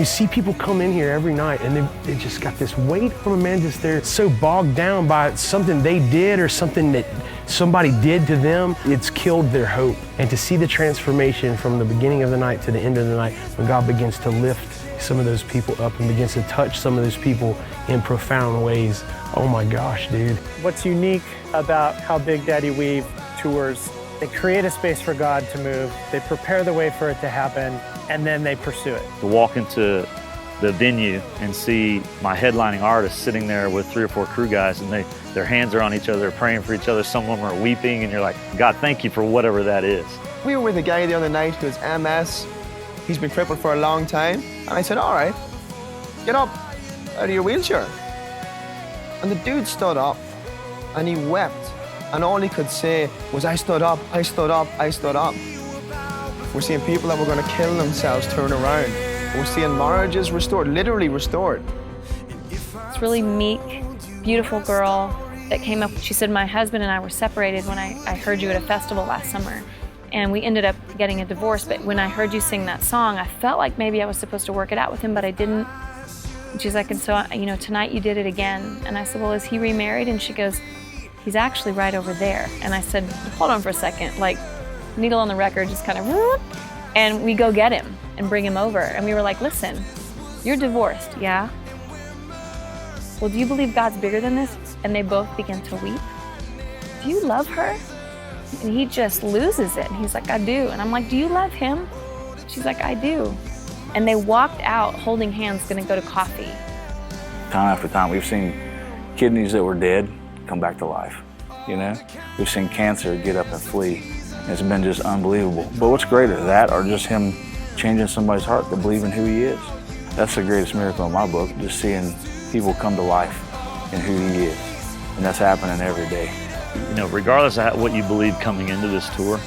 You see people come in here every night and they just got this weight on them, man, just they're so bogged down by something they did or something that somebody did to them. It's killed their hope. And to see the transformation from the beginning of the night to the end of the night, when God begins to lift some of those people up and begins to touch some of those people in profound ways. Oh my gosh, dude. What's unique about how Big Daddy Weave tours, they create a space for God to move, they prepare the way for it to happen, and then they pursue it. To walk into the venue and see my headlining artist sitting there with 3 or 4 crew guys, and their hands are on each other, praying for each other. Some of them are weeping, and you're like, God, thank you for whatever that is. We were with a guy the other night who has MS. He's been crippled for a long time. And I said, all right, get up out of your wheelchair. And the dude stood up and he wept. And all he could say was, I stood up, I stood up, I stood up. We're seeing people that were going to kill themselves turn around. We're seeing marriages restored, literally restored. This really meek, beautiful girl that came up. She said, my husband and I were separated when I heard you at a festival last summer. And we ended up getting a divorce, but when I heard you sing that song, I felt like maybe I was supposed to work it out with him, but I didn't. And she's like, and so, tonight you did it again. And I said, well, is he remarried? And she goes, he's actually right over there. And I said, hold on for a second, like needle on the record, just kind of, and we go get him and bring him over. And we were like, listen, you're divorced, yeah? Well, do you believe God's bigger than this? And they both began to weep. Do you love her? And he just loses it. And he's like, I do. And I'm like, do you love him? She's like, I do. And they walked out holding hands, gonna go to coffee. Time after time, we've seen kidneys that were dead come back to life, you know? We've seen cancer get up and flee. It's been just unbelievable. But what's greater, that or just him changing somebody's heart to believe in who he is? That's the greatest miracle in my book, just seeing people come to life in who he is. And that's happening every day. Regardless of what you believed coming into this tour,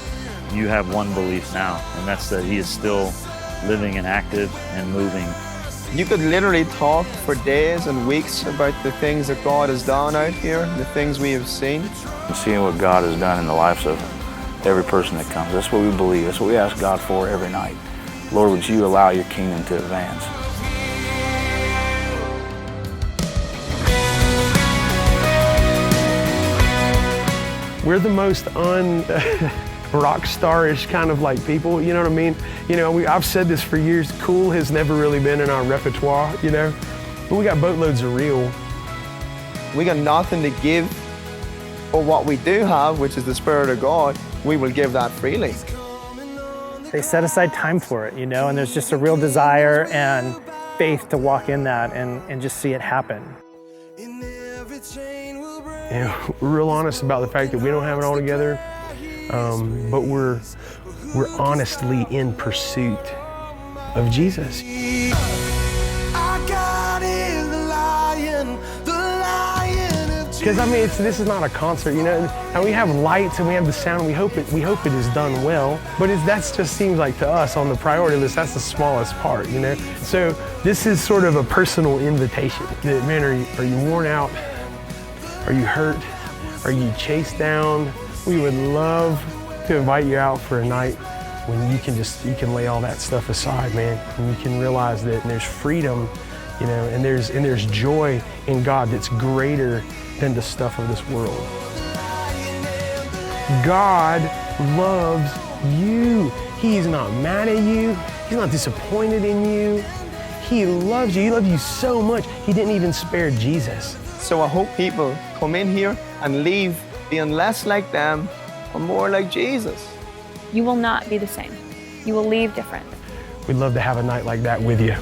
you have one belief now, and that's that he is still living and active and moving. You could literally talk for days and weeks about the things that God has done out here, the things we have seen. And seeing what God has done in the lives of every person that comes. That's what we believe. That's what we ask God for every night. Lord, would you allow your kingdom to advance? We're the most rock star-ish kind of like people, you know what I mean? I've said this for years, cool has never really been in our repertoire, but we got boatloads of real. We got nothing to give, but what we do have, which is the Spirit of God, we will give that freely. They set aside time for it, and there's just a real desire and faith to walk in that and just see it happen. We're real honest about the fact that we don't have it all together, but we're honestly in pursuit of Jesus. Because this is not a concert, and we have lights and we have the sound. And we hope it is done well, but that just seems like to us on the priority list, that's the smallest part, So this is sort of a personal invitation. That, man, are you worn out? Are you hurt? Are you chased down? We would love to invite you out for a night when you can lay all that stuff aside, man, and you can realize that there's freedom, and there's joy in God that's greater than the stuff of this world. God loves you. He's not mad at you. He's not disappointed in you. He loves you. He loves you so much, he didn't even spare Jesus. So I hope people come in here and leave being less like them or more like Jesus. You will not be the same. You will leave different. We'd love to have a night like that with you.